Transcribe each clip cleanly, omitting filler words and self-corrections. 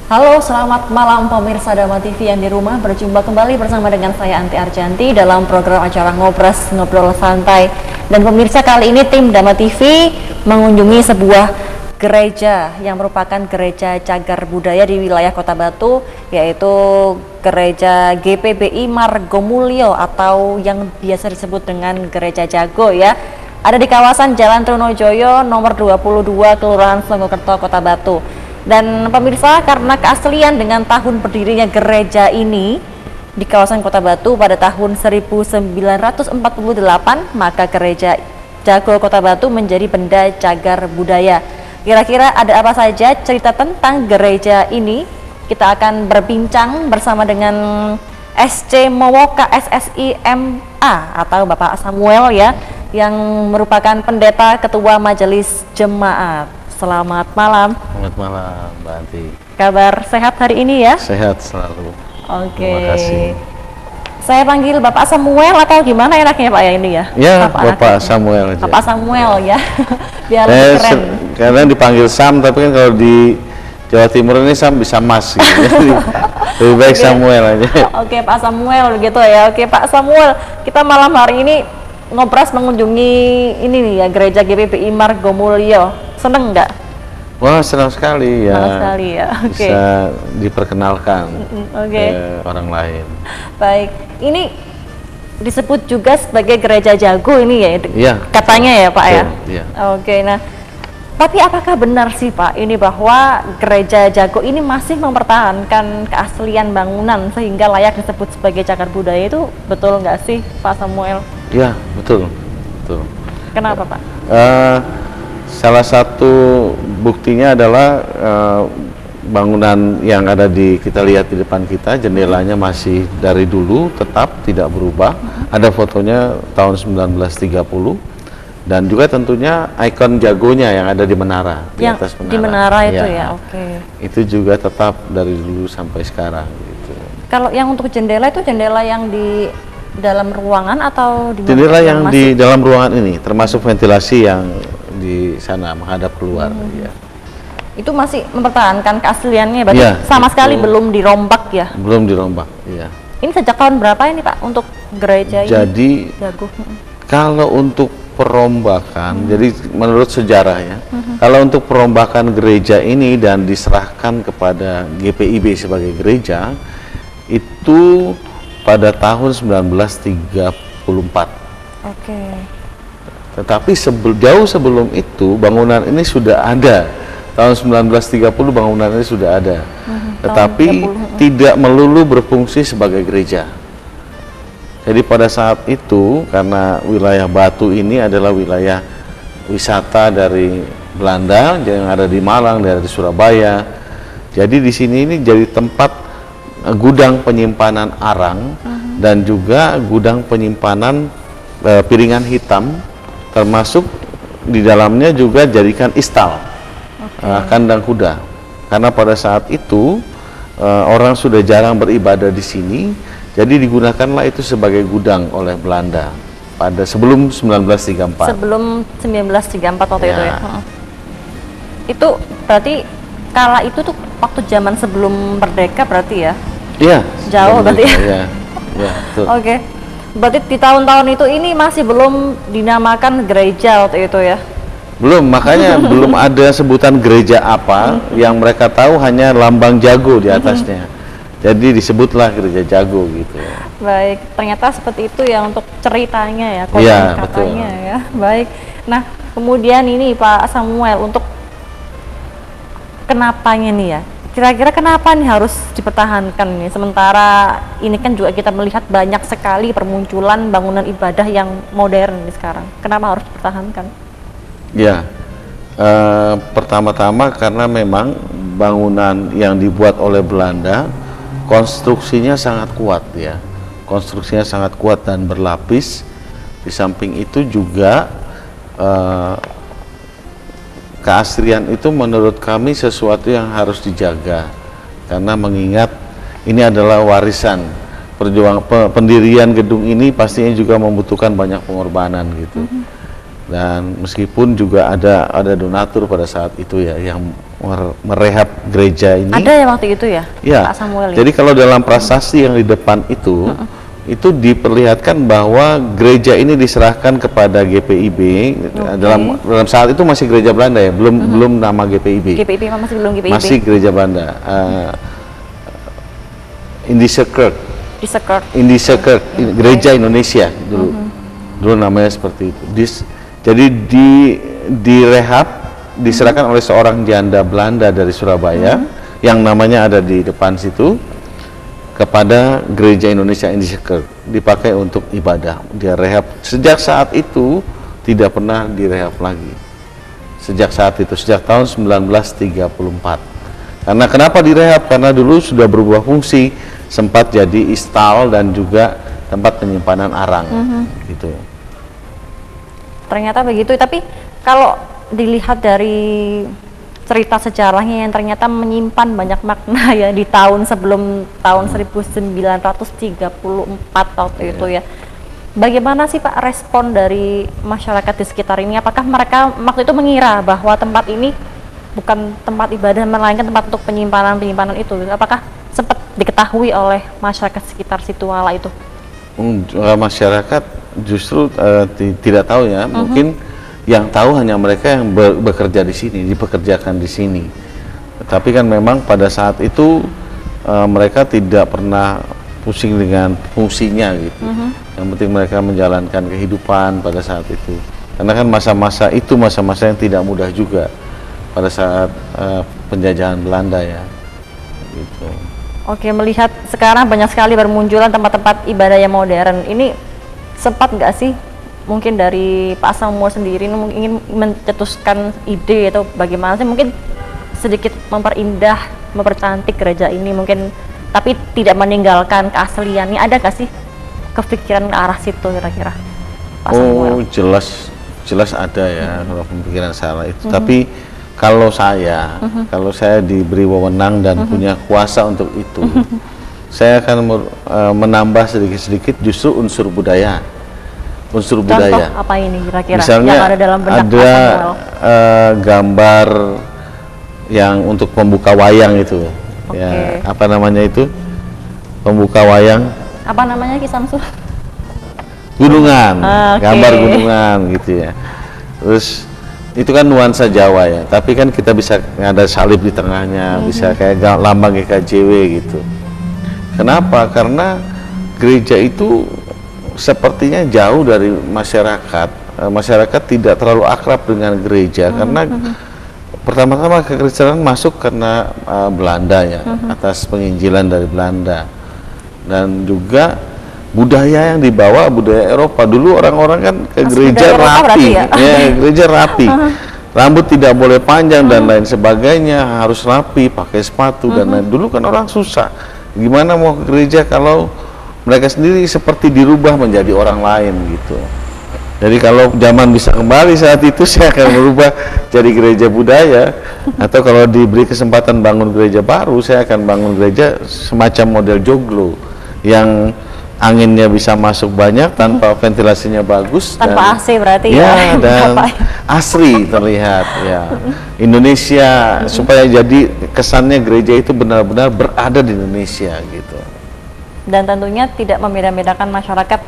Halo, selamat malam pemirsa Dama TV yang di rumah. Berjumpa kembali bersama dengan saya Anti Arjanti dalam program acara Ngobras Ngobrol Santai. Dan pemirsa, kali ini tim Dama TV mengunjungi sebuah gereja yang merupakan gereja cagar budaya di wilayah Kota Batu, yaitu Gereja GPBI Margomulyo atau yang biasa disebut dengan Gereja Jago ya. Ada di kawasan Jalan Trunojoyo nomor 22 Kelurahan Songgokerto, Kota Batu. Dan pemirsa, karena keaslian dengan tahun berdirinya gereja ini di kawasan Kota Batu pada tahun 1948, maka Gereja Jago Kota Batu menjadi benda cagar budaya. Kira-kira ada apa saja cerita tentang gereja ini? Kita akan berbincang bersama dengan SC Mowoka SSI MA atau Bapak Samuel ya, yang merupakan pendeta ketua Majelis Jemaat. Selamat malam. Selamat malam, Mbak Anti. Kabar sehat hari ini ya? Sehat selalu. Oke. Terima kasih. Saya panggil Bapak Samuel atau gimana enaknya Pak ya ini ya? Ya, Bapak Samuel aja. Bapak Samuel ya. Biar lebih keren. Karena dipanggil Sam, tapi kan kalau di Jawa Timur ini Sam bisa Mas gitu. Jadi lebih baik Samuel aja. Oke, Pak Samuel gitu ya. Oke, Pak Samuel, kita malam hari ini ngobras mengunjungi ini nih ya, Gereja GPBI Margomulyo. Seneng nggak? Wah, senang sekali ya. Senang sekali ya. Oke. Bisa diperkenalkan Oke. ke orang lain. Baik, ini disebut juga sebagai Gereja Jago ini ya? Iya. Katanya ya Pak ya? Iya. Oke, nah tapi apakah benar sih Pak ini bahwa Gereja Jago ini masih mempertahankan keaslian bangunan sehingga layak disebut sebagai cagar budaya, itu betul nggak sih Pak Samuel? Iya, betul. Betul. Kenapa Pak? Salah satu buktinya adalah bangunan yang ada kita lihat di depan kita, jendelanya masih dari dulu tetap tidak berubah. Ada fotonya tahun 1930 dan juga tentunya ikon jagonya yang ada di menara, di atas menara. Di menara itu ya, oke. Itu juga tetap dari dulu sampai sekarang gitu. Kalau yang untuk jendela itu jendela yang di dalam ruangan atau di jendela yang di dalam ruangan ini, termasuk ventilasi yang di sana menghadap keluar ya. Itu masih mempertahankan keasliannya, berarti ya, sama sekali belum dirombak ya? Belum dirombak, iya. Ini sejak tahun berapa ini Pak untuk gereja ini? Jadi Jago. Kalau untuk perombakan, jadi menurut sejarah ya, kalau untuk perombakan gereja ini dan diserahkan kepada GPIB sebagai gereja, itu pada tahun 1934. Oke. Tetapi jauh sebelum itu bangunan ini sudah ada. Tahun 1930 bangunan ini sudah ada. Tetapi tidak melulu berfungsi sebagai gereja. Jadi pada saat itu, karena wilayah Batu ini adalah wilayah wisata dari Belanda yang ada di Malang, dari Surabaya. Jadi di sini ini jadi tempat gudang penyimpanan arang dan juga gudang penyimpanan piringan hitam, termasuk di dalamnya juga jadikan istal, kandang kuda. Karena pada saat itu orang sudah jarang beribadah di sini, jadi digunakanlah itu sebagai gudang oleh Belanda pada sebelum 1934. Sebelum 1934 waktu ya. Itu ya. Itu berarti kala itu tuh waktu zaman sebelum merdeka berarti ya? Iya. Jauh berarti ya? Iya. Ya, betul. Oke. Berarti di tahun-tahun itu ini masih belum dinamakan gereja waktu itu ya? Belum, makanya belum ada sebutan gereja apa, yang mereka tahu hanya lambang jago di atasnya. Jadi disebutlah Gereja Jago gitu. Baik, ternyata seperti itu ya untuk ceritanya ya, Iya, katanya ya. Baik. Nah, kemudian ini Pak Samuel, untuk kenapanya nih ya? Kira-kira kenapa nih harus dipertahankan nih? Sementara ini kan juga kita melihat banyak sekali permunculan bangunan ibadah yang modern nih sekarang. Kenapa harus dipertahankan? Ya, pertama-tama karena memang bangunan yang dibuat oleh Belanda konstruksinya sangat kuat ya. Konstruksinya sangat kuat dan berlapis. Di samping itu juga keaslian itu menurut kami sesuatu yang harus dijaga, karena mengingat ini adalah warisan perjuangan pendirian gedung ini, pastinya juga membutuhkan banyak pengorbanan gitu. Dan meskipun juga ada donatur pada saat itu ya yang merehab gereja ini. Ada ya waktu itu ya, Ya, Pak Samuel? jadi kalau dalam prasasti yang di depan itu diperlihatkan bahwa gereja ini diserahkan kepada GPIB. Dalam saat itu masih gereja Belanda ya, belum nama GPIB. GPIB masih belum GPIB. Masih gereja Belanda. Indische Kerk, gereja Indonesia dulu namanya seperti itu. Jadi direhab, diserahkan oleh seorang janda Belanda dari Surabaya yang namanya ada di depan situ kepada gereja Indonesia Indische Kerk, dipakai untuk ibadah. Dia rehab. Sejak saat itu tidak pernah direhab lagi. Sejak saat itu, sejak tahun 1934. Karena kenapa direhab? Karena dulu sudah berubah fungsi, sempat jadi istal dan juga tempat penyimpanan arang. Gitu. Ternyata begitu, tapi kalau dilihat dari cerita sejarahnya yang ternyata menyimpan banyak makna ya di tahun sebelum tahun 1934 waktu itu ya. Bagaimana sih Pak respon dari masyarakat di sekitar ini? Apakah mereka waktu itu mengira bahwa tempat ini bukan tempat ibadah melainkan tempat untuk penyimpanan itu? Apakah sempat diketahui oleh masyarakat sekitar Situala itu? Masyarakat justru tidak tahu ya. Mungkin yang tahu hanya mereka yang bekerja di sini, dipekerjakan di sini. Tapi kan memang pada saat itu mereka tidak pernah pusing dengan fungsinya gitu. Yang penting mereka menjalankan kehidupan pada saat itu. Karena kan masa-masa itu masa-masa yang tidak mudah juga pada saat penjajahan Belanda ya. Gitu. Oke, melihat sekarang banyak sekali bermunculan tempat-tempat ibadah yang modern. Ini sempat nggak sih mungkin dari Pak Samuel sendiri ingin mencetuskan ide atau bagaimana sih mungkin sedikit memperindah, mempercantik gereja ini mungkin, tapi tidak meninggalkan keasliannya? Ada nggak sih kepikiran ke arah situ kira-kira Pak Samuel? Jelas ada ya kalau pemikiran salah itu. Tapi kalau saya diberi wewenang dan punya kuasa untuk itu, saya akan menambah sedikit-sedikit justru unsur budaya. Contoh apa ini kira-kira misalnya yang ada dalam benak Pak Samuel? Gambar yang untuk pembuka wayang itu. Ya, apa namanya itu? Pembuka wayang. Apa namanya Ki Samsul? Gunungan. Gambar gunungan gitu ya. Terus itu kan nuansa Jawa ya, tapi kan kita bisa ada salib di tengahnya, bisa kayak lambang GKJW gitu. Kenapa? Karena gereja itu sepertinya jauh dari masyarakat. Masyarakat tidak terlalu akrab dengan gereja karena pertama-tama kekristenan masuk karena Belanda ya, atas penginjilan dari Belanda, dan juga budaya yang dibawa budaya Eropa. Dulu orang-orang kan ke gereja rapi, gereja rapi, rambut tidak boleh panjang dan lain sebagainya, harus rapi, pakai sepatu dan lain. Dulu kan orang susah, gimana mau ke gereja kalau mereka sendiri seperti dirubah menjadi orang lain gitu. Jadi kalau zaman bisa kembali saat itu, saya akan merubah jadi gereja budaya, atau kalau diberi kesempatan bangun gereja baru, saya akan bangun gereja semacam model joglo yang anginnya bisa masuk banyak tanpa ventilasinya bagus, tanpa AC berarti ya, dan asri terlihat ya. Indonesia, supaya jadi kesannya gereja itu benar-benar berada di Indonesia gitu. Dan tentunya tidak membeda-bedakan masyarakat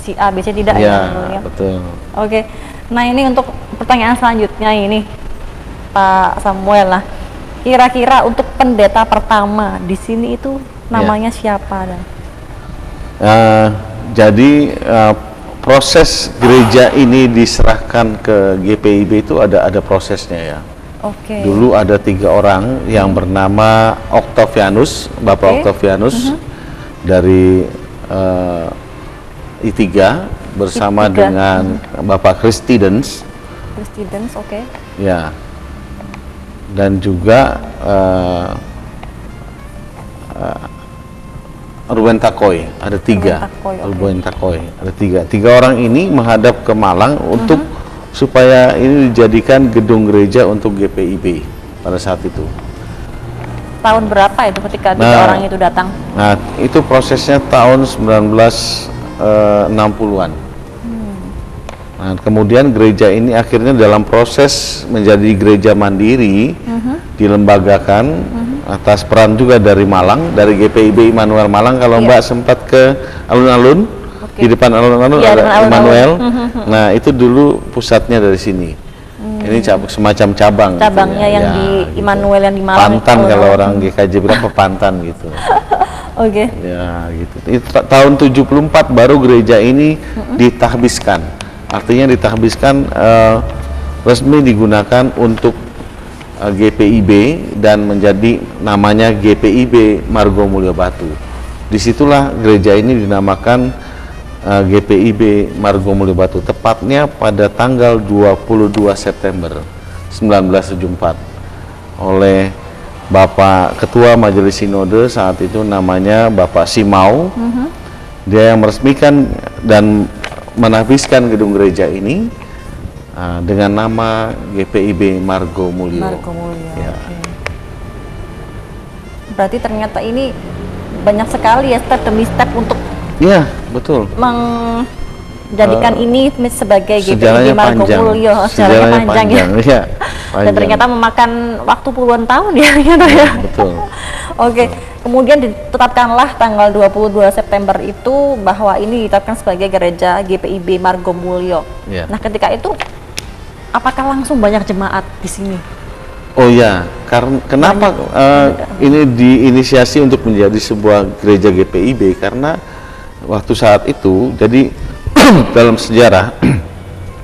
si A, B, C, tidak ya. Ya, betul. Oke, nah ini untuk pertanyaan selanjutnya ini Pak Samuel lah. Kira-kira untuk pendeta pertama di sini itu namanya siapa dan? Jadi proses gereja ini diserahkan ke GPIB itu ada prosesnya ya. Dulu ada 3 orang yang bernama Octavianus, Bapak Octavianus dari I3 bersama dengan Bapak Christidens. Ya. Dan juga Ruben Takoy, ada 3. Ruben Takoy, ada 3 orang ini menghadap ke Malang untuk supaya ini dijadikan gedung gereja untuk GPIB pada saat itu. Tahun berapa itu ketika 3 orang itu datang? Nah, itu prosesnya tahun 1960-an. Nah, kemudian gereja ini akhirnya dalam proses menjadi gereja mandiri, dilembagakan atas peran juga dari Malang, dari GPIB Immanuel Malang. Kalau Mbak sempat ke alun-alun, di depan alun-alun Iya, ada depan alun-alun. Immanuel. Nah, itu dulu pusatnya dari sini. Ini semacam cabang. Cabangnya gitu ya. yang Ya, di gitu. Immanuel yang di Malang. Pantan kalau orang GKJ bilang pepantan gitu. Oke. Ya, gitu. Tahun 74 baru gereja ini ditahbiskan. Artinya ditahbiskan, resmi digunakan untuk GPIB dan menjadi namanya GPIB Margo Mulyo Batu. Disitulah gereja ini dinamakan GPIB Margo Mulyo Batu, tepatnya pada tanggal 22 September 1974 oleh Bapak Ketua Majelis Sinode saat itu, namanya Bapak Simau. Dia yang meresmikan dan menahbiskan gedung gereja ini dengan nama GPIB Margo Mulyo. Margo Mulyo. Ya. Oke. Berarti ternyata ini banyak sekali ya step demi step untuk Iya, betul. menjadikan ini sebagai Sejarahnya GPIB Margo panjang. Mulyo. Sejarahnya panjang ya. Iya, Dan panjang. ternyata memakan waktu puluhan tahun ya ternyata ya. Betul. Oke, kemudian ditetapkanlah tanggal 22 September itu bahwa ini ditetapkan sebagai gereja GPIB Margo Mulyo. Iya. Nah, ketika itu apakah langsung banyak jemaat di sini? Oh ya, karena kenapa ini diinisiasi untuk menjadi sebuah gereja GPIB? Karena waktu saat itu, jadi dalam sejarah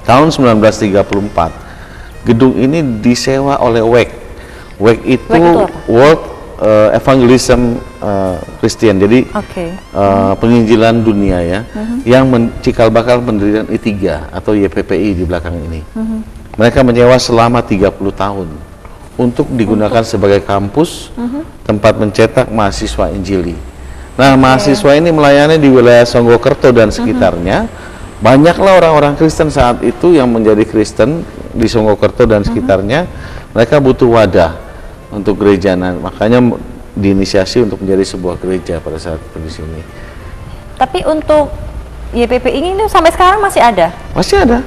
tahun 1934 gedung ini disewa oleh WEC. WEC itu WEC itu apa? World Evangelism Christian, jadi Oke. penginjilan dunia ya, yang cikal bakal pendirian I3 atau YPPI di belakang ini. Mereka menyewa selama 30 tahun untuk digunakan sebagai kampus tempat mencetak mahasiswa Injili. Nah, mahasiswa ini melayani di wilayah Songgokerto dan sekitarnya. Banyaklah orang-orang Kristen saat itu yang menjadi Kristen di Songgokerto dan sekitarnya. Mereka butuh wadah untuk gereja, nah, makanya diinisiasi untuk menjadi sebuah gereja pada saat itu di sini. Tapi untuk YPP ini sampai sekarang masih ada? Masih ada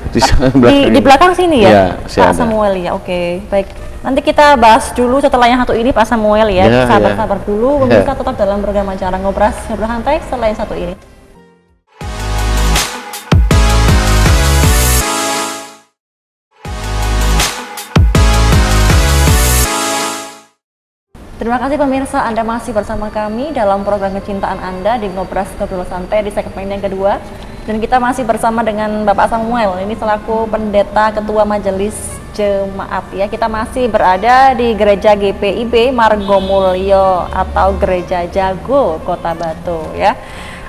Di belakang sini ya? Ya, masih Pak ada. Samuel ya, oke, baik. Nanti kita bahas dulu setelah yang satu ini Pak Samuel ya. Ya, Sabar-sabar dulu, Ya. pemirsa tetap dalam program acara ngobrol santai setelah yang satu ini. Terima kasih pemirsa, Anda masih bersama kami dalam program kecintaan Anda di Ngobras Ngobrol Santai di segmen yang kedua. Dan kita masih bersama dengan Bapak Samuel, ini selaku pendeta ketua majelis jemaat ya. Kita masih berada di gereja GPIB Margo Mulyo atau Gereja Jago Kota Batu ya.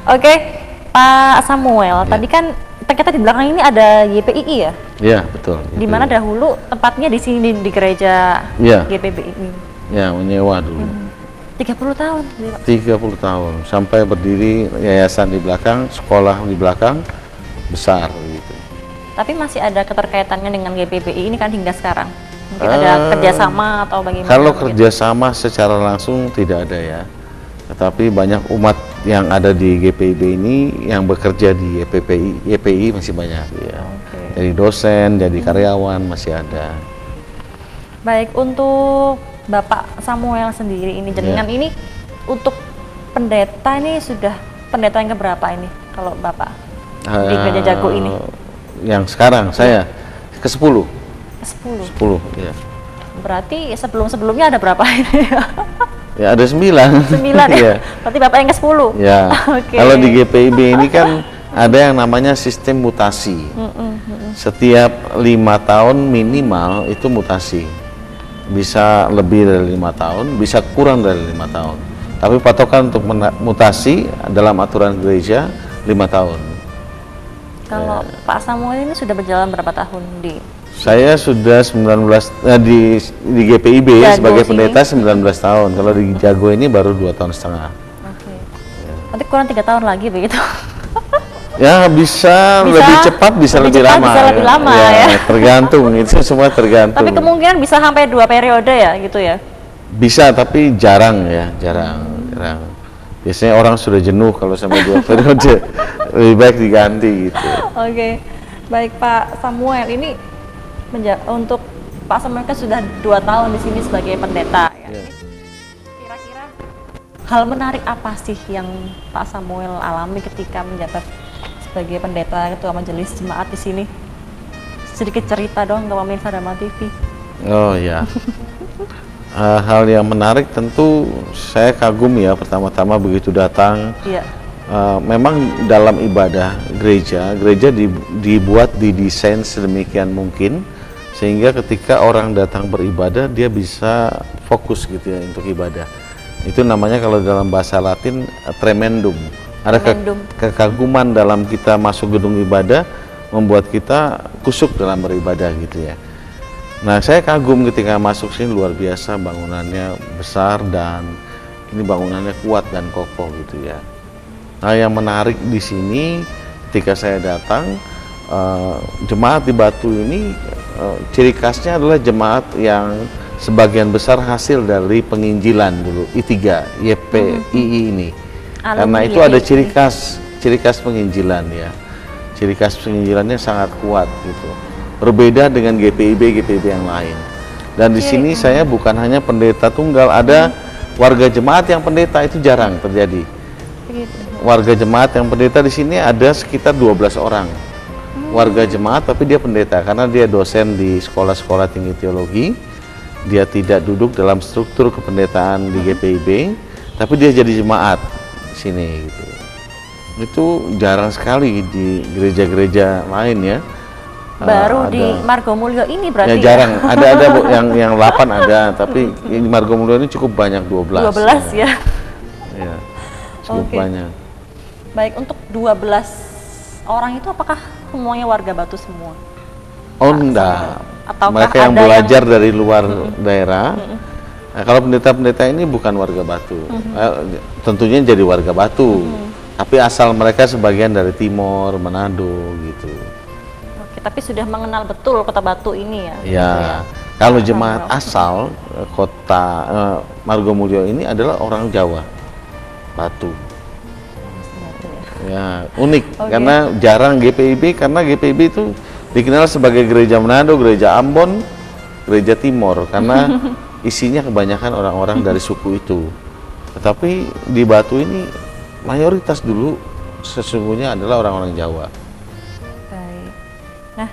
Oke, Pak Samuel, tadi kan ternyata di belakang ini ada YPII ya? Iya, betul. Di mana dahulu tempatnya di sini di gereja Iya. GPIB ini. Ya, menyewa dulu. 30 tahun. 30 tahun sampai berdiri yayasan di belakang, sekolah di belakang besar gitu. Tapi masih ada keterkaitannya dengan GPPI ini kan hingga sekarang. Mungkin ada kerjasama atau bagaimana? Kalau mungkin? kerjasama secara langsung tidak ada ya. Tetapi banyak umat yang ada di GPIB ini yang bekerja di YPI masih banyak ya. Oke. Jadi dosen, jadi karyawan masih ada. Baik, untuk Bapak Samuel sendiri ini jenengan ini untuk pendeta ini sudah pendeta yang keberapa ini kalau Bapak di Gereja Jago ini? Yang sekarang saya ke-10. 10. 10 ya. Berarti sebelum-sebelumnya ada berapa ini? Ya ada 9. 9 ya? Iya. Berarti Bapak yang ke-10? Ya. Oke. Kalau di GPIB ini kan ada yang namanya sistem mutasi. Setiap 5 tahun minimal itu mutasi. Bisa lebih dari 5 tahun, bisa kurang dari 5 tahun. Tapi patokan untuk mutasi dalam aturan gereja 5 tahun. Kalau Pak Samuel ini sudah berjalan berapa tahun di? Saya sudah 19 di GPIB Jago sebagai sini. pendeta 19 tahun. Kalau di Jago ini baru 2 tahun setengah. Oke. Nanti kurang 3 tahun lagi begitu. Ya bisa lebih cepat, bisa lebih cepat, lama. bisa lebih lama ya. Tergantung, itu semua tergantung. Tapi kemungkinan bisa sampai 2 periode ya gitu ya? Bisa, tapi jarang ya, jarang. Biasanya orang sudah jenuh kalau sampai 2 periode, lebih baik diganti gitu. Oke. Baik Pak Samuel, ini untuk Pak Samuel kan sudah 2 tahun di sini sebagai pendeta ya. Ya. Kira-kira hal menarik apa sih yang Pak Samuel alami ketika menjabat sebagai pendeta ketua majelis jemaat di sini? Sedikit cerita dong ke pemirsa Dharma TV. Oh ya. Hal yang menarik tentu saya kagum ya, pertama-tama begitu datang. Iya. Memang dalam ibadah gereja dibuat, didesain sedemikian mungkin sehingga ketika orang datang beribadah dia bisa fokus gitu ya untuk ibadah. Itu namanya kalau dalam bahasa Latin tremendum. Ada kekaguman dalam kita masuk gedung ibadah, membuat kita kusuk dalam beribadah gitu ya. Nah, saya kagum ketika masuk sini, luar biasa, bangunannya besar dan ini bangunannya kuat dan kokoh gitu ya. Nah, yang menarik di sini ketika saya datang, jemaat di Batu ini ciri khasnya adalah jemaat yang sebagian besar hasil dari penginjilan dulu I3 YPII ini. Karena itu ada ciri khas penginjilan ya. Ciri khas penginjilannya sangat kuat gitu. Berbeda dengan GPIB yang lain. Dan di sini saya bukan hanya pendeta tunggal, ada warga jemaat yang pendeta, itu jarang terjadi. Warga jemaat yang pendeta di sini ada sekitar 12 orang. Warga jemaat tapi dia pendeta karena dia dosen di sekolah-sekolah tinggi teologi. Dia tidak duduk dalam struktur kependetaan di GPIB, tapi dia jadi jemaat di sini gitu. Itu jarang sekali di gereja-gereja lain ya. Baru di Margomulyo ini berarti ya jarang. Ada yang 8 ada, tapi di Margomulyo ini cukup banyak, 12. 12 ya. Ya. Cukup banyak. Baik, untuk 12 orang itu apakah semuanya warga Batu semua? Oh enggak. Ataukah mereka yang belajar dari luar daerah. Nah, kalau pendeta-pendeta ini bukan warga Batu. Tentunya jadi warga Batu. Tapi asal mereka sebagian dari Timor, Manado gitu. Oke, tapi sudah mengenal betul kota Batu ini ya? Ya, kalau jemaat asal kota Margomulyo ini adalah orang Jawa, Batu. Ya, unik karena jarang GPIB, karena GPIB itu dikenal sebagai gereja Manado, gereja Ambon, gereja Timor karena isinya kebanyakan orang-orang dari suku itu. Tetapi di Batu ini mayoritas dulu sesungguhnya adalah orang-orang Jawa. Baik. Nah,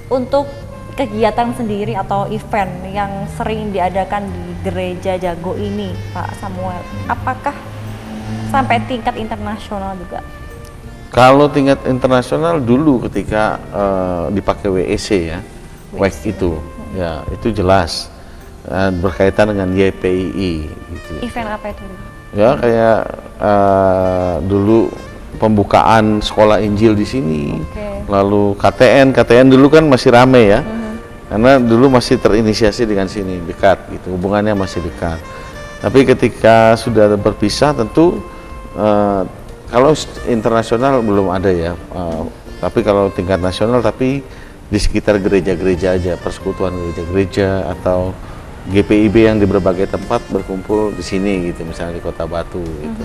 untuk kegiatan sendiri atau event yang sering diadakan di Gereja Jago ini, Pak Samuel, apakah sampai tingkat internasional juga? Kalau tingkat internasional dulu ketika dipakai WEC ya, WEC itu, ya itu jelas berkaitan dengan YPII. Gitu. Event apa itu? Ya kayak dulu pembukaan sekolah Injil di sini, lalu KTN dulu kan masih rame ya, karena dulu masih terinisiasi dengan sini, dekat gitu, hubungannya masih dekat. Tapi ketika sudah berpisah tentu kalau internasional belum ada ya, tapi kalau tingkat nasional tapi di sekitar gereja-gereja aja, persekutuan gereja-gereja atau GPIB yang di berbagai tempat berkumpul di sini gitu, misalnya di Kota Batu gitu.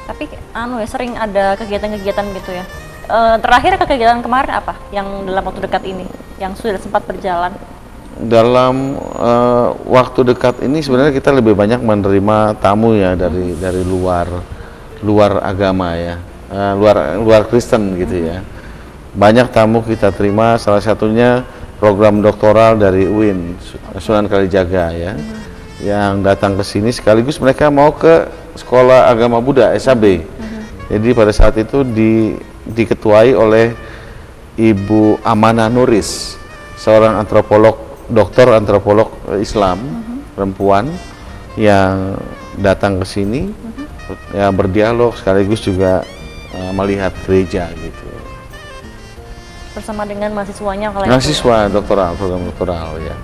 Tapi sering ada kegiatan-kegiatan gitu ya. Terakhir kegiatan kemarin apa yang dalam waktu dekat ini yang sudah sempat berjalan? Dalam waktu dekat ini sebenarnya kita lebih banyak menerima tamu ya dari luar agama ya, luar Kristen gitu ya. Banyak tamu kita terima, salah satunya program doktoral dari UIN Sunan Kalijaga ya, yang datang ke sini sekaligus mereka mau ke sekolah agama Buddha SAB. Jadi pada saat itu diketuai oleh Ibu Amana Nuris, seorang dokter antropolog Islam perempuan yang datang ke sini ya, berdialog sekaligus juga melihat gereja gitu. Bersama dengan mahasiswanya kalau mahasiswa doktoral, program doktoral ya.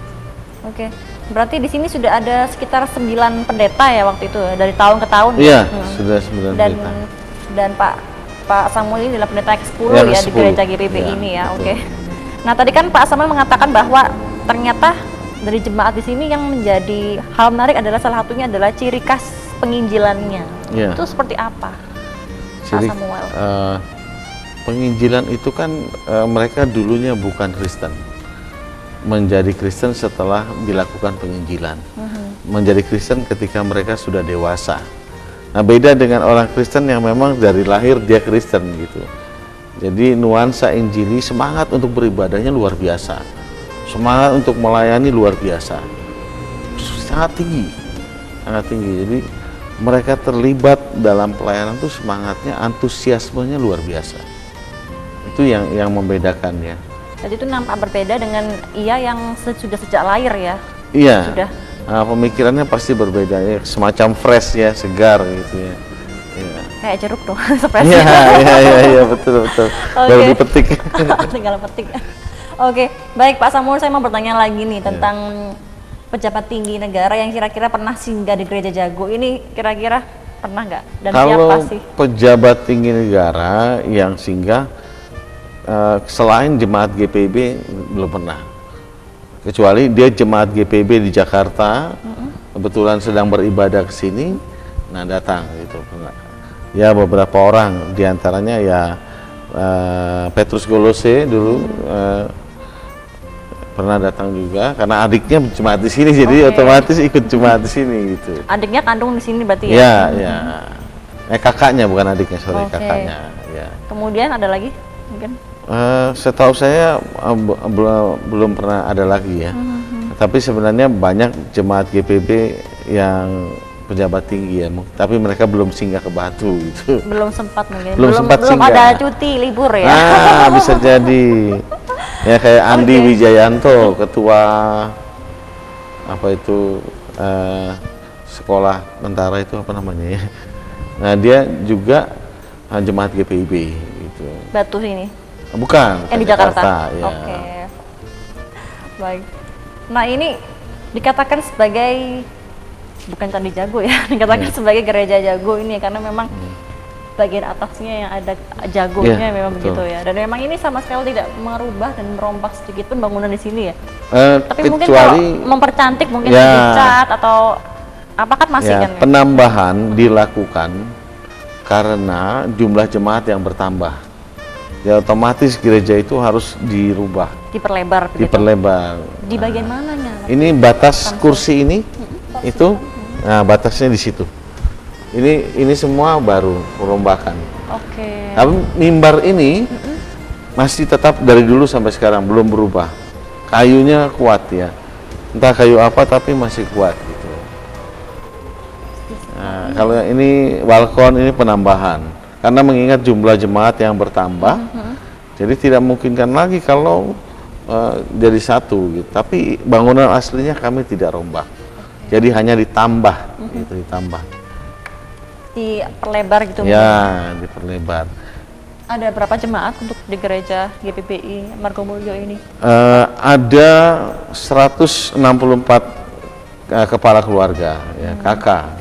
Oke. Berarti di sini sudah ada sekitar 9 pendeta ya waktu itu dari tahun ke tahun. Iya, sudah 9 pendeta. Dan Pak Samuel ini adalah pendeta ke-10 ya di gereja GPIB ini ya. Oke. Nah, tadi kan Pak Samuel mengatakan bahwa ternyata dari jemaat di sini yang menjadi hal menarik adalah salah satunya adalah ciri khas penginjilannya. Itu seperti apa? Pak Samuel? penginjilan itu kan mereka dulunya bukan Kristen, menjadi Kristen setelah dilakukan penginjilan. Menjadi Kristen ketika mereka sudah dewasa. Nah, beda dengan orang Kristen yang memang dari lahir dia Kristen gitu. Jadi nuansa Injili, semangat untuk beribadahnya luar biasa, semangat untuk melayani luar biasa, sangat tinggi, sangat tinggi. Jadi mereka terlibat dalam pelayanan itu semangatnya, antusiasmenya luar biasa. Itu yang membedakan ya. Jadi itu nampak berbeda dengan Ia yang sudah sejak lahir ya. Iya. Sudah. Nah, pemikirannya pasti berbeda ya, semacam fresh ya, segar gitu ya. Iya. Kayak jeruk dong, seperti. Iya, betul. Baru dipetik. Tinggal petik. Oke, baik Pak Samuel, saya mau bertanya lagi nih tentang pejabat tinggi negara yang kira-kira pernah singgah di Gereja Jago ini, kira-kira pernah nggak? Dan kalau siapa sih? Pejabat tinggi negara yang singgah selain jemaat GPIB belum pernah, kecuali dia jemaat GPIB di Jakarta, kebetulan sedang beribadah ke sini, nah datang gitu. Ya beberapa orang, diantaranya ya Petrus Golose dulu pernah datang juga, karena adiknya jemaat di sini, jadi otomatis ikut jemaat di sini gitu. Adiknya kandung di sini berarti ya? Iya. Kakaknya, bukan adiknya, sorry, kakaknya. Ya. Kemudian ada lagi mungkin? Setahu saya belum pernah ada lagi ya. Tapi sebenarnya banyak jemaat GPB yang pejabat tinggi ya, tapi mereka belum singgah ke Batu gitu. Belum sempat mungkin. Belum ada cuti libur ya. Bisa jadi. Ya kayak Andi Wijayanto, ketua apa itu sekolah tentara itu apa namanya ya. Nah, dia juga jemaat GPIB gitu. Batu ini. Bukan, di Jakarta. Ya. Oke. Baik. Nah, ini dikatakan sebagai bukan Candi Jago ya, dikatakan sebagai Gereja Jago ini karena memang bagian atasnya yang ada jagonya memang betul. Begitu ya. Dan memang ini sama sekali tidak merubah dan merombak sedikit pun bangunan di sini ya. Tapi mungkin kalau mempercantik mungkin dicat atau apa kan masih kan ya? Penambahan dilakukan karena jumlah jemaat yang bertambah. Ya otomatis gereja itu harus dirubah. Diperlebar begitu. Diperlebar. Di bagian mananya? Ini batas kursi ini itu. Nah, batasnya di situ. Ini semua baru perombakan. Oke. Tapi mimbar ini masih tetap dari dulu sampai sekarang belum berubah. Kayunya kuat ya. Entah kayu apa tapi masih kuat gitu. Nah, kalau ini balkon ini penambahan. Karena mengingat jumlah jemaat yang bertambah. Jadi tidak memungkinkan lagi kalau jadi satu gitu. Tapi bangunan aslinya kami tidak rombak. Jadi hanya ditambah gitu, ditambah. Diperlebar gitu ya mungkin. Diperlebar. Ada berapa jemaat untuk di gereja GPPI Margomulyo ini? Ada 164 kepala keluarga ya, kakak.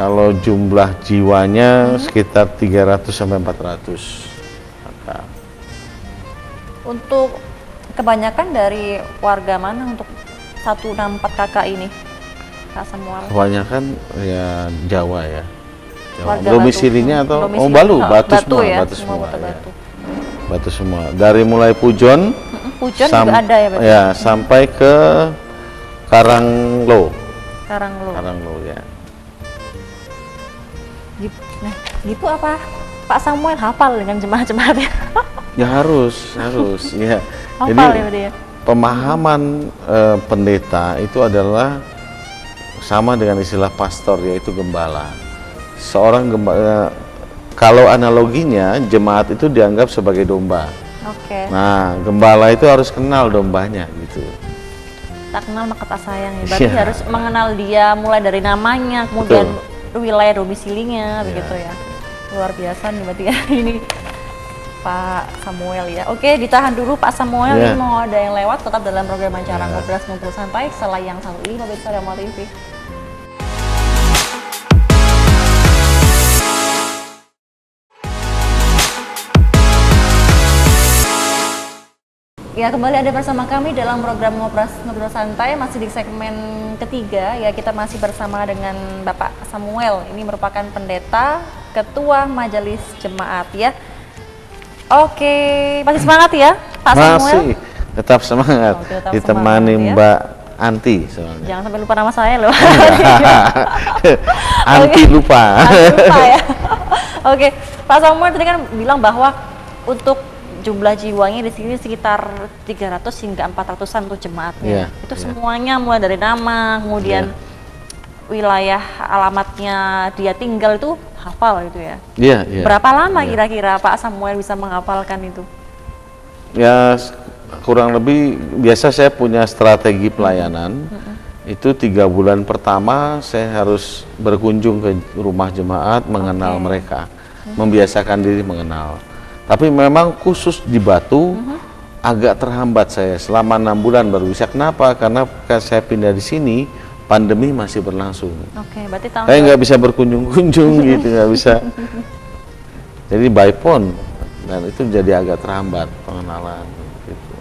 Kalau jumlah jiwanya sekitar 300 sampai 400 kakak. Untuk kebanyakan dari warga mana untuk 164 kakak ini, Kak Samuel? Kebanyakan ya Jawa ya. Warga domisilinya Batu. atau Batu semua, ya? Batu semua, ya. Batu. Batu semua. Dari mulai Pujon, Pujon juga ada ya, Batu? Ya, sampai ke Karanglo. Karanglo ya. Nah, gitu apa Pak Samuel hafal dengan jemaat-jemaatnya? Ya harus ya. Hafal ya, dia. Pemahaman pendeta itu adalah sama dengan istilah pastor, yaitu gembala. Seorang gembala, kalau analoginya jemaat itu dianggap sebagai domba. Nah, gembala itu harus kenal dombanya gitu. Tak kenal maka tak sayang ya. Berarti harus mengenal dia mulai dari namanya, kemudian wilayah domisilinya begitu ya. Luar biasa nih berarti ya ini Pak Samuel ya. Oke, ditahan dulu Pak Samuel, ini mau ada yang lewat, tetap dalam program acara ngobrol santai setelah yang satu ini pemirsa Dharma TV. Ya, kembali ada bersama kami dalam program Ngobrol Santai, masih di segmen ketiga ya. Kita masih bersama dengan Bapak Samuel. Ini merupakan pendeta, ketua majelis jemaat ya. Oke, masih semangat ya Pak Samuel? Masih tetap semangat, Oke, tetap ditemani semangat, ya. Mbak Anti soalnya. Jangan sampai lupa nama saya loh. Anti lupa. Anti lupa ya. Oke, Pak Samuel tadi kan bilang bahwa untuk jumlah jiwanya di sini sekitar 300 hingga 400-an untuk jemaatnya. Iya, Itu iya. semuanya mulai dari nama, kemudian wilayah alamatnya dia tinggal itu hafal gitu ya. Iya, iya. Berapa lama Iya. kira-kira Pak Samuel bisa menghafalkan itu? Ya kurang lebih biasa saya punya strategi pelayanan. Itu 3 bulan pertama saya harus berkunjung ke rumah jemaat, mengenal Oke. mereka, membiasakan diri mengenal. Tapi memang khusus di Batu agak terhambat saya selama 6 bulan baru bisa. Kenapa? Karena saya pindah di sini, pandemi masih berlangsung. Oke, berarti tahun Saya nggak bisa berkunjung-kunjung gitu, nggak bisa. Jadi by phone, dan itu jadi agak terhambat pengenalan. Gitu.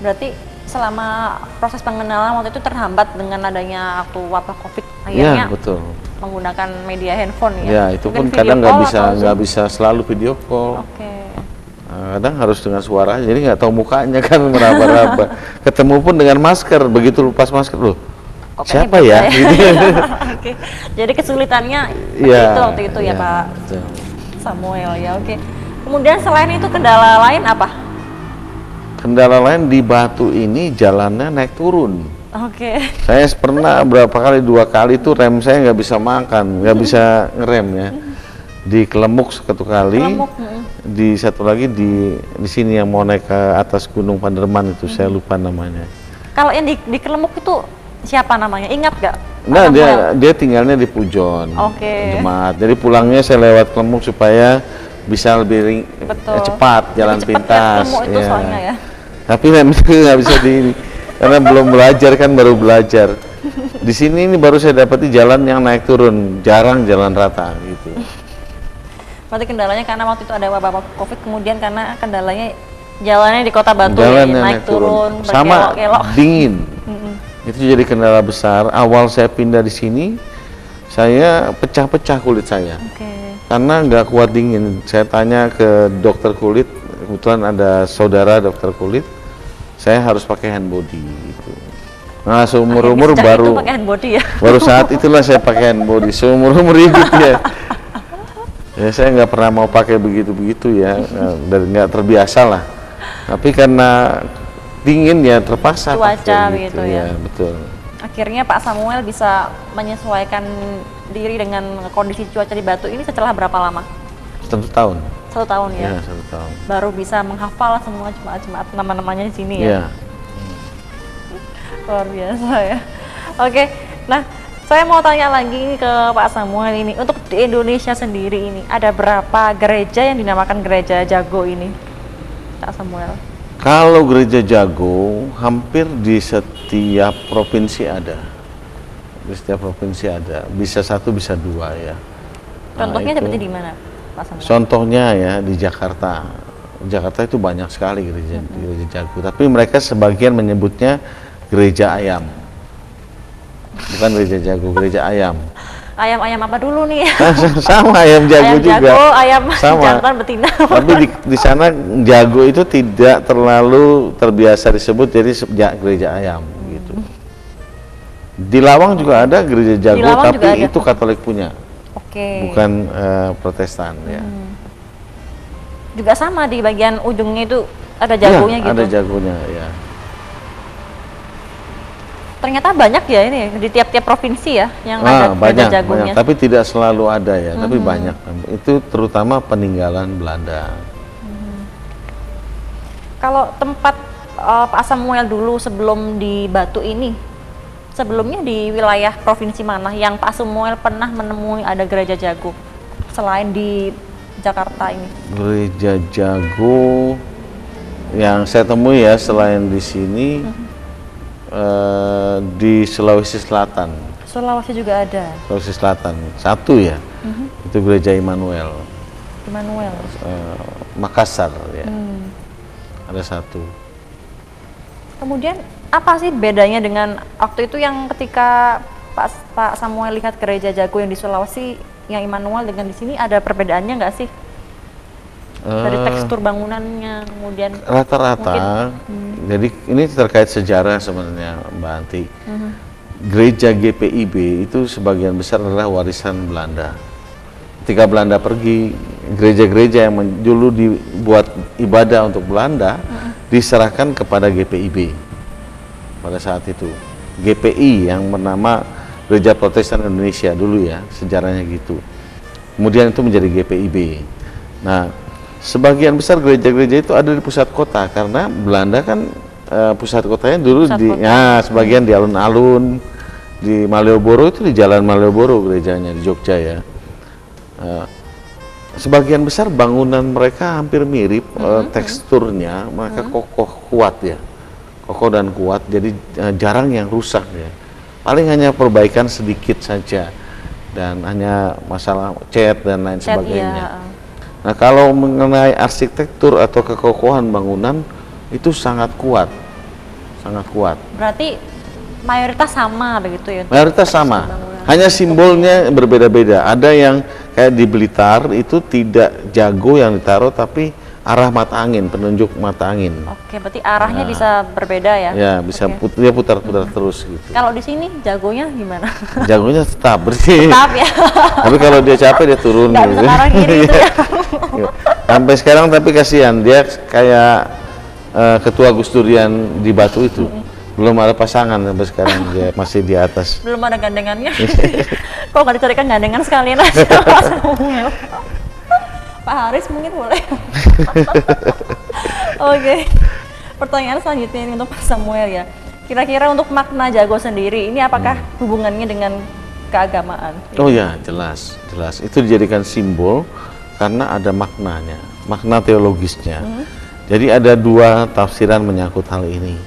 Berarti selama proses pengenalan waktu itu terhambat dengan adanya waktu wabah COVID Iya akhirnya betul. menggunakan media handphone ya. Ya itu Mungkin pun video kadang call atau Zoom. nggak bisa selalu video call. Oke. Kadang harus dengan suara, jadi nggak tahu mukanya kan meraba-raba. Ketemu pun dengan masker, begitu lepas masker loh. Kok Siapa kayaknya ya? beda Gitu. Oke. Jadi kesulitannya Iya, itu waktu itu ya iya, Pak betul. Samuel ya. Oke. Kemudian selain itu kendala lain apa? Kendala lain di Batu ini jalannya naik turun. Oke. Saya pernah berapa kali, 2 kali tuh rem saya nggak bisa makan, nggak bisa ngerem ya. Di Kelemuk 1 kali, Kelemuk, di satu lagi di sini yang mau naik ke atas Gunung Panderman itu saya lupa namanya. Kalau yang di Kelemuk itu siapa namanya? Ingat gak? Nah dia tinggalnya di Pujon, Oke. jemaat. Jadi pulangnya saya lewat Kelemuk supaya bisa lebih Betul. cepat, jalan Lebih cepet ya pintas. Kelemuk itu soalnya ya. Tapi rem itu nggak bisa di karena belum belajar kan, baru belajar. Di sini ini baru saya dapati jalan yang naik turun, jarang jalan rata gitu. Berarti kendalanya karena waktu itu ada wabah COVID, kemudian karena kendalanya jalannya di Kota Batu Jalan ya, yang naik turun, sama berkelok-kelok. dingin. Itu jadi kendala besar. Awal saya pindah di sini, saya pecah-pecah kulit saya Oke. karena nggak kuat dingin. Saya tanya ke dokter kulit, kebetulan ada saudara dokter kulit, saya harus pakai hand body gitu. Nah seumur umur Akhirnya sejak baru itu pakai hand body ya. baru saat itulah saya pakai hand body, seumur umur hidup ya. Ya saya nggak pernah mau pakai begitu ya, dan nggak terbiasa lah. Tapi karena dingin ya terpaksa Cuaca pakai begitu ya. Betul. Akhirnya Pak Samuel bisa menyesuaikan diri dengan kondisi cuaca di Batu ini setelah berapa lama? 1 tahun. 1 tahun ya. Ya 1 tahun. Baru bisa menghafal semua jemaat-jemaat nama-namanya di sini ya. Ya. Luar biasa ya. Oke, nah saya mau tanya lagi ke Pak Samuel ini, untuk di Indonesia sendiri ini ada berapa gereja yang dinamakan gereja jago ini, Pak Samuel? Kalau gereja jago hampir di setiap provinsi ada. Di setiap provinsi ada. Bisa 1 bisa 2 ya. Contohnya itu. seperti di mana, Pak Samuel? Contohnya ya di Jakarta. Jakarta itu banyak sekali gereja jago. Tapi mereka sebagian menyebutnya gereja ayam. Bukan gereja jago, gereja ayam. Ayam-ayam apa dulu nih? Sama ayam jago Ayam juga. jago, ayam Sama. jantan, betina. Tapi di sana jago itu tidak terlalu terbiasa disebut, jadi gereja ayam gitu. Di Lawang juga ada gereja jago, Lawang juga tapi ada. itu Katolik punya, Oke. bukan Protestan ya. Juga sama di bagian ujungnya itu ada jagonya Iya, gitu. ada jagonya ya. Ternyata banyak ya ini ya, di tiap-tiap provinsi ya yang ada banyak, gereja jagonya. tapi tidak selalu ada ya, tapi banyak. Itu terutama peninggalan Belanda. Kalau tempat Pak Samuel dulu sebelum di Batu ini, sebelumnya di wilayah provinsi mana yang Pak Samuel pernah menemui ada gereja jago selain di Jakarta ini? Gereja jago yang saya temui ya selain di sini, di Sulawesi Selatan. Sulawesi juga ada. Sulawesi Selatan 1 ya, itu gereja Immanuel. Immanuel. Makassar ya, ada 1. Kemudian apa sih bedanya dengan waktu itu yang ketika Pak Samuel lihat gereja jago yang di Sulawesi, yang Immanuel dengan di sini, ada perbedaannya nggak sih? Dari tekstur bangunannya, kemudian Rata-rata, jadi ini terkait sejarah sebenarnya Mbak Anti. Gereja GPIB itu sebagian besar adalah warisan Belanda. Ketika Belanda pergi, gereja-gereja yang dulu dibuat ibadah untuk Belanda diserahkan kepada GPIB pada saat itu. GPI yang bernama Gereja Protestan Indonesia dulu ya, sejarahnya gitu. Kemudian itu menjadi GPIB. Nah, sebagian besar gereja-gereja itu ada di pusat kota karena Belanda kan pusat kotanya dulu sebagian di alun-alun, di Malioboro, itu di Jalan Malioboro gerejanya di Jogja ya. Sebagian besar bangunan mereka hampir mirip, teksturnya mereka kokoh kuat ya, kokoh dan kuat, jadi jarang yang rusak ya. Paling hanya perbaikan sedikit saja dan hanya masalah cat dan lain sebagainya. Nah, kalau mengenai arsitektur atau kekokohan bangunan itu sangat kuat, sangat kuat. Berarti mayoritas sama begitu ya? Mayoritas sama, hanya simbolnya berbeda-beda. Ada yang kayak di Blitar itu tidak jago yang ditaruh, tapi arah mata angin, penunjuk mata angin. Oke, berarti arahnya bisa berbeda ya? Ya, bisa dia putar-putar terus gitu. Kalau di sini jagonya gimana? Jagonya tetap bersih. Tetap ya. Tapi kalau dia capek dia turun Nggak bisa arah kiri gitu ya? Sampai sekarang tapi kasihan, dia kayak ketua Gus Durian di Batu itu. Belum ada pasangan sampai sekarang, dia masih di atas. Belum ada gandengannya. Kok nggak dicarikan gandengan sekalian aja Pak Samuel? Pak Haris mungkin boleh. Oke. Pertanyaan selanjutnya ini untuk Pak Samuel ya. Kira-kira untuk makna jago sendiri, ini apakah hubungannya dengan keagamaan? Oh ya, jelas, jelas. Itu dijadikan simbol karena ada maknanya, makna teologisnya. Jadi ada dua tafsiran menyangkut hal ini.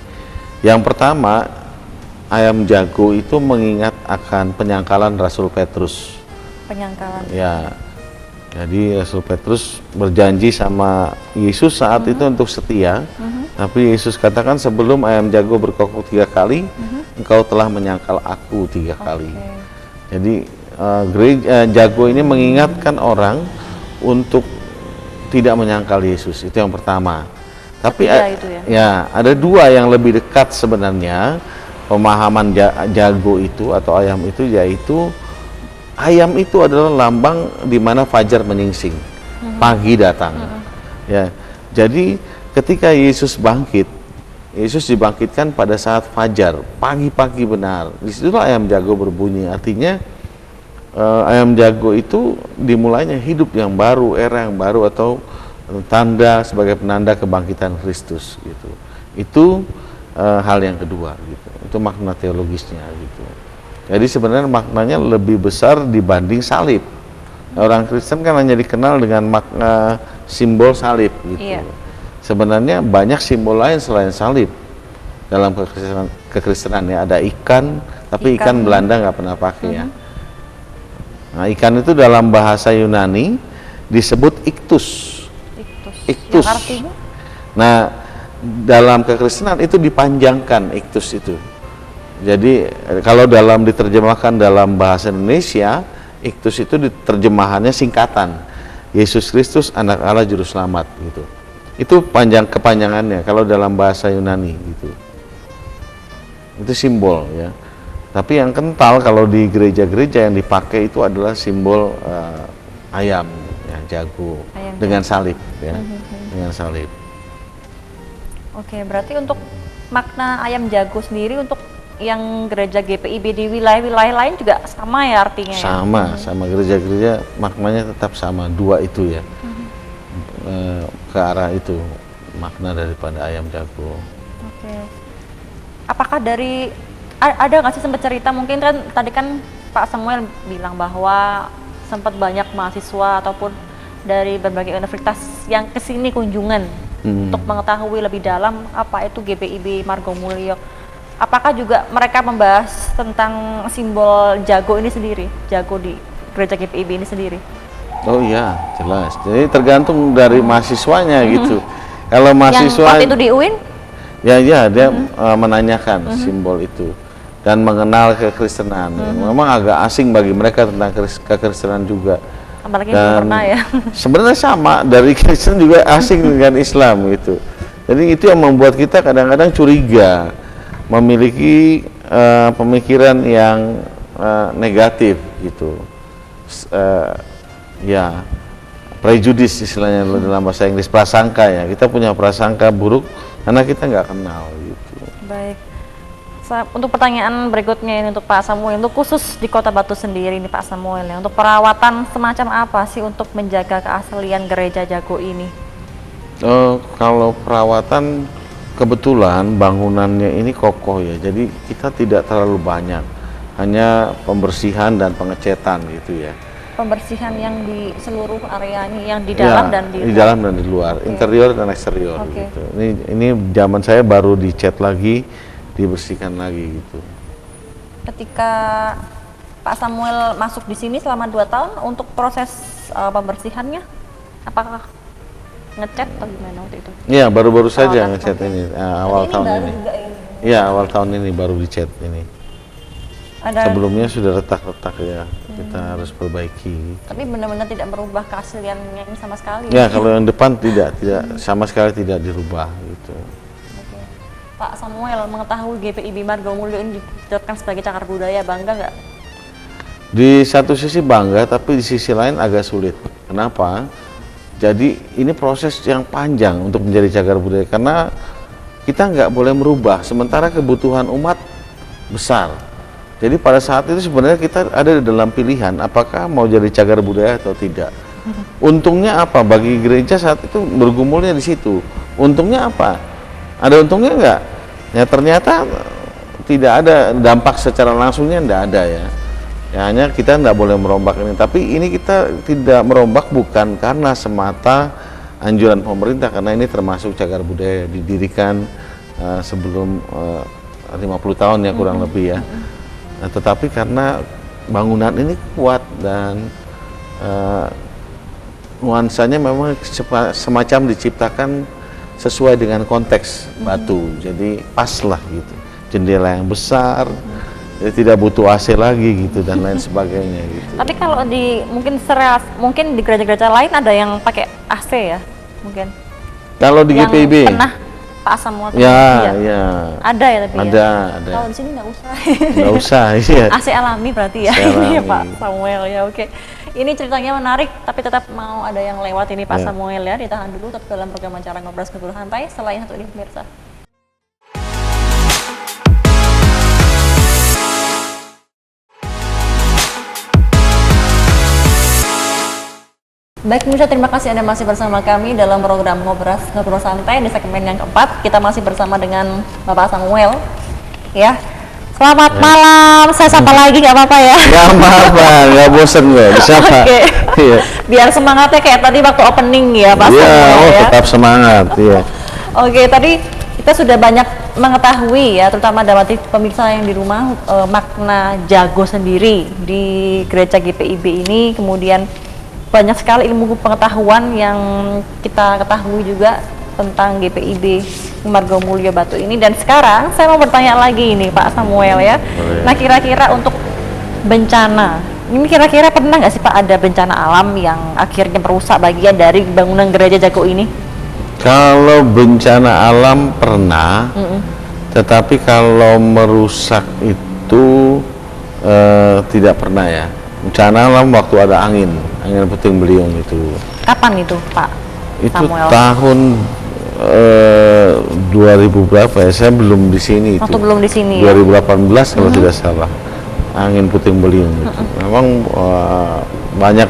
Yang pertama, ayam jago itu mengingat akan penyangkalan Rasul Petrus. Penyangkalan. Ya. Jadi Rasul Petrus berjanji sama Yesus saat itu untuk setia, tapi Yesus katakan sebelum ayam jago berkokok 3 kali, engkau telah menyangkal aku 3 kali. Jadi gereja jago ini mengingatkan orang untuk tidak menyangkal Yesus, itu yang pertama. Tapi ya ada dua yang lebih dekat sebenarnya pemahaman jago itu atau ayam itu, yaitu ayam itu adalah lambang di mana fajar menyingsing, pagi datang. Ya, jadi ketika Yesus bangkit, Yesus dibangkitkan pada saat fajar, pagi-pagi benar. Disitulah ayam jago berbunyi. Artinya ayam jago itu dimulainya hidup yang baru, era yang baru, atau tanda sebagai penanda kebangkitan Kristus gitu. Itu hal yang kedua gitu. Itu makna teologisnya gitu. Jadi sebenarnya maknanya lebih besar dibanding salib. Orang Kristen kan hanya dikenal dengan makna simbol salib gitu. Iya. Sebenarnya banyak simbol lain selain salib dalam kekristenan ya. Ada ikan, tapi ikan Belanda nggak pernah pakai ya. Nah, ikan itu dalam bahasa Yunani disebut iktus. Iktus. Yang artinya? Nah, dalam kekristenan itu dipanjangkan iktus itu. Jadi kalau diterjemahkan dalam bahasa Indonesia, iktus itu diterjemahannya singkatan, Yesus Kristus Anak Allah Juru Selamat gitu. Itu kepanjangannya kalau dalam bahasa Yunani gitu. Itu simbol ya. Tapi yang kental kalau di gereja-gereja yang dipakai itu adalah simbol ayam ya, jago ayam dengan salib ya, dengan salib. Oke, berarti untuk makna ayam jago sendiri untuk yang gereja GPIB di wilayah-wilayah lain juga sama ya artinya? Sama gereja-gereja maknanya tetap sama, dua itu ya, ke arah itu makna daripada ayam jago. Oke. Apakah ada nggak sih sempat cerita, mungkin kan tadi kan Pak Samuel bilang bahwa sempat banyak mahasiswa ataupun dari berbagai universitas yang kesini kunjungan untuk mengetahui lebih dalam apa itu GPIB Margomulyo. Apakah juga mereka membahas tentang simbol jago ini sendiri, jago di gereja GPIB ini sendiri? Oh iya, jelas. Jadi tergantung dari mahasiswanya gitu. Kalau mahasiswa yang itu di UIN? Ya, dia menanyakan simbol itu dan mengenal kekristenan. Memang agak asing bagi mereka tentang kekristenan juga. Apalagi belum pernah ya. Sebenarnya sama, dari Kristen juga asing dengan Islam gitu. Jadi itu yang membuat kita kadang-kadang curiga, memiliki pemikiran yang negatif gitu. Ya, prejudis istilahnya dalam bahasa Inggris, prasangka ya. Kita punya prasangka buruk karena kita nggak kenal gitu. Baik. Untuk pertanyaan berikutnya ini untuk Pak Samuel, untuk khusus di Kota Batu sendiri nih Pak Samuel, ya, untuk perawatan semacam apa sih untuk menjaga keaslian gereja Jago ini? Kalau perawatan, kebetulan bangunannya ini kokoh ya, jadi kita tidak terlalu banyak, hanya pembersihan dan pengecetan gitu ya. Pembersihan yang di seluruh areanya, yang di dalam dan di dalam dan di luar, interior dan eksterior gitu. Ini zaman saya baru dicat lagi, dibersihkan lagi gitu. Ketika Pak Samuel masuk di sini selama 2 tahun, untuk proses pembersihannya apakah ngecat atau gimana waktu itu? Iya, baru-baru saja ngecat ini, awal ini tahun baru ini. Juga ini. Iya, awal tahun ini baru dicat ini. Sebelumnya sudah retak-retak ya, kita harus perbaiki. Tapi benar-benar tidak merubah keasliannya ini sama sekali. Ya, kalau yang depan tidak sama sekali tidak dirubah gitu. Oke. Pak Samuel, mengetahui GPIB Margomulyo ini ditetapkan sebagai cagar budaya, bangga nggak? Di satu sisi bangga, tapi di sisi lain agak sulit. Kenapa? Jadi ini proses yang panjang untuk menjadi cagar budaya, karena kita nggak boleh merubah, sementara kebutuhan umat besar. Jadi pada saat itu sebenarnya kita ada di dalam pilihan apakah mau jadi cagar budaya atau tidak. Untungnya apa bagi gereja saat itu, bergumulnya di situ. Untungnya apa? Ada untungnya nggak? Ya ternyata tidak ada dampak secara langsungnya, tidak ada ya. Ya hanya kita tidak boleh merombak ini. Tapi ini kita tidak merombak bukan karena semata anjuran pemerintah, karena ini termasuk cagar budaya, didirikan sebelum 50 tahun ya kurang lebih ya. Nah, tetapi karena bangunan ini kuat dan nuansanya memang semacam diciptakan sesuai dengan konteks batu, jadi pas lah gitu, jendela yang besar, jadi tidak butuh AC lagi gitu dan lain sebagainya gitu. Tapi kalau di mungkin di gereja-gereja lain ada yang pakai AC ya mungkin? Kalau di yang GPIB pernah Pak Samuel ya. Ada ya, tapi ada. Kalau di sini nggak usah. Nggak usah, iya. AC alami berarti ya. Ini Pak Samuel ya, oke. Ini ceritanya menarik, tapi tetap mau ada yang lewat ini Pak Samuel ya. Ditahan dulu tetap dalam program acara Ngobrol Santai setelah yang satu ini pemirsa. Baik pemirsa, terima kasih Anda masih bersama kami dalam program Ngobrol Santai di segmen yang keempat. Kita masih bersama dengan Bapak Samuel ya. Selamat malam, saya sapa lagi nggak apa-apa ya? Nggak apa-apa, nggak bosen gue, bisa Pak. Oke. Iya. Biar semangatnya kayak tadi waktu opening ya Pak Samuel ya. Tetap semangat ya. Oke, tadi kita sudah banyak mengetahui ya, terutama dari pemirsa yang di rumah, makna jago sendiri di gereja GPIB ini, kemudian banyak sekali ilmu pengetahuan yang kita ketahui juga tentang GPIB Margomulyo Batu ini. Dan sekarang saya mau bertanya lagi nih Pak Samuel ya. Nah kira-kira untuk bencana, ini kira-kira pernah nggak sih Pak ada bencana alam yang akhirnya merusak bagian dari bangunan gereja Jago ini? Kalau bencana alam pernah, tetapi kalau merusak itu tidak pernah ya. Bencana alam waktu ada angin puting beliung itu. Kapan itu Pak Itu Samuel? tahun 2000 berapa ya? Saya belum di sini. Waktu belum di sini 2018 ya? Kalau tidak salah. Angin puting beliung itu. Memang banyak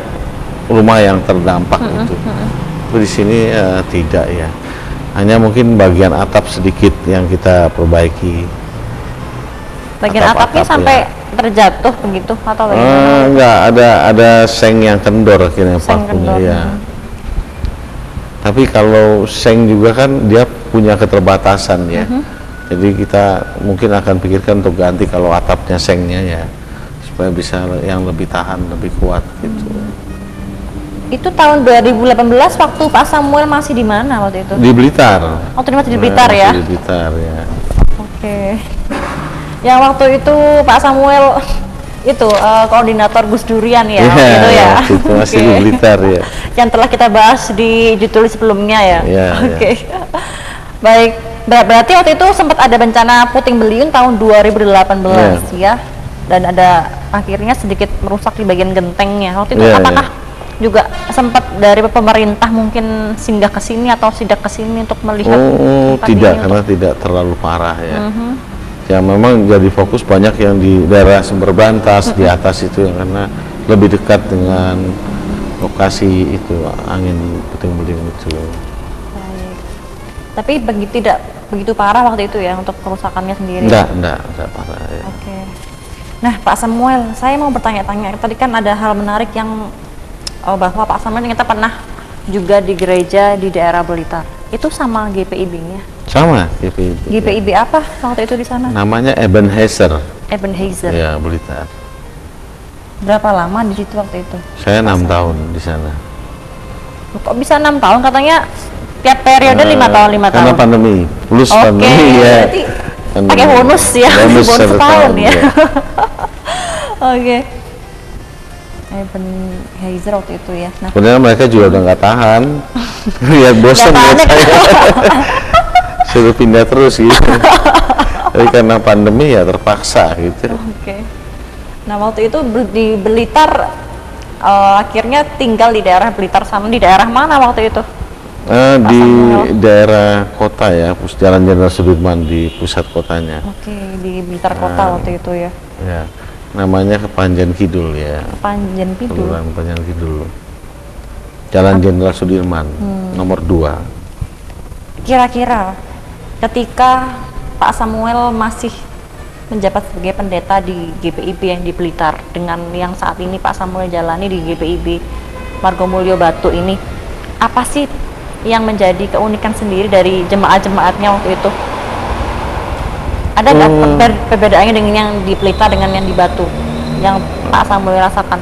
rumah yang terdampak itu. Tapi di sini tidak ya. Hanya mungkin bagian atap sedikit yang kita perbaiki. Bagian atapnya sampai terjatuh begitu atau bagaimana? Enggak, ada seng yang kendor akhirnya pakunya ya. Tapi kalau seng juga kan dia punya keterbatasan ya. Jadi kita mungkin akan pikirkan untuk ganti kalau atapnya sengnya ya, supaya bisa yang lebih tahan, lebih kuat gitu. Itu tahun 2018 waktu Pak Samuel masih di mana waktu itu? Di Blitar. Waktu itu masih di Blitar ya? Di Blitar ya. Oke. Yang waktu itu Pak Samuel itu koordinator Gus Durian ya, Iya, gitu ya. itu masih di Oke. Blitar ya. Yang telah kita bahas di judul sebelumnya ya. Iya, Oke. Baik, berarti waktu itu sempat ada bencana puting beliung tahun 2018 ya. Dan ada akhirnya sedikit merusak di bagian gentengnya. Waktu itu Iya, apakah juga sempat dari pemerintah mungkin singgah ke sini atau sidak ke sini untuk melihat tempat Tidak, ini karena tidak terlalu parah ya. Mhm. Ya memang jadi fokus banyak yang di daerah Sumber Bantas di atas itu karena lebih dekat dengan lokasi itu angin puting beliung itu. Baik. Tapi tidak begitu parah waktu itu ya untuk kerusakannya sendiri. Enggak parah ya. Oke. Nah, Pak Samuel, saya mau bertanya-tanya. Tadi kan ada hal menarik yang bahwa Pak Samuel ternyata pernah juga di gereja di daerah Blitar. Itu sama GPIB-nya. Sama GPIB. GPIB apa waktu itu di sana? Namanya Ebenezer. Ebenezer. Ya, Blitar. Berapa lama di situ waktu itu? Saya 6 tahun di sana. Loh, kok bisa 6 tahun? Katanya tiap periode 5 tahun, 5 tahun. Karena pandemi, plus Oke, pandemi ya. berarti pakai bonus ya, Bonus bonus satu setahun ya. ya. Oke. Ebenezer waktu itu ya. Nah, Sebenarnya mereka juga udah nggak tahan, lihat bosan Nggak lihat tahan ya. saya, suruh pindah terus gitu. Tapi karena pandemi ya terpaksa gitu. Oke. Nah, waktu itu di Blitar akhirnya tinggal di daerah Blitar sama di daerah mana waktu itu? Di Samuel. daerah kota ya, Jalan Jenderal Sudirman di pusat kotanya. Oke, di Blitar Kota waktu itu ya. Ya, namanya Kepanjen Kidul ya. Panjen Pidul. Kelurahan Kepanjen Kidul. Jalan Jenderal Sudirman, nomor 2. Kira-kira ketika Pak Samuel masih menjabat sebagai pendeta di GPIB yang di Blitar dengan yang saat ini Pak Samuel jalani di GPIB Margomulyo Batu ini, apa sih yang menjadi keunikan sendiri dari jemaat-jemaatnya waktu itu? Ada nggak perbedaannya dengan yang di Blitar dengan yang di Batu yang Pak Samuel rasakan?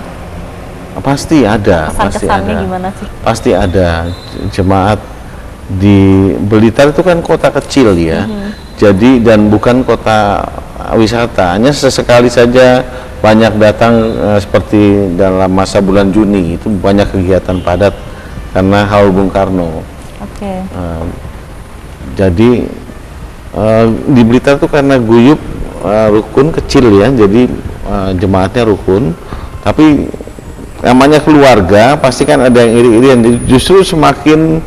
Pasti ada, pasti Kesan-kesannya ada. gimana sih? Pasti ada. Jemaat di Blitar itu kan kota kecil ya. Jadi dan bukan kota wisata, hanya sesekali saja banyak datang seperti dalam masa bulan Juni itu banyak kegiatan padat karena Haul Bung Karno. Oke. Jadi di Blitar itu karena guyup rukun kecil ya, jadi jemaatnya rukun, tapi namanya keluarga pasti kan ada yang iri-irian. Justru semakin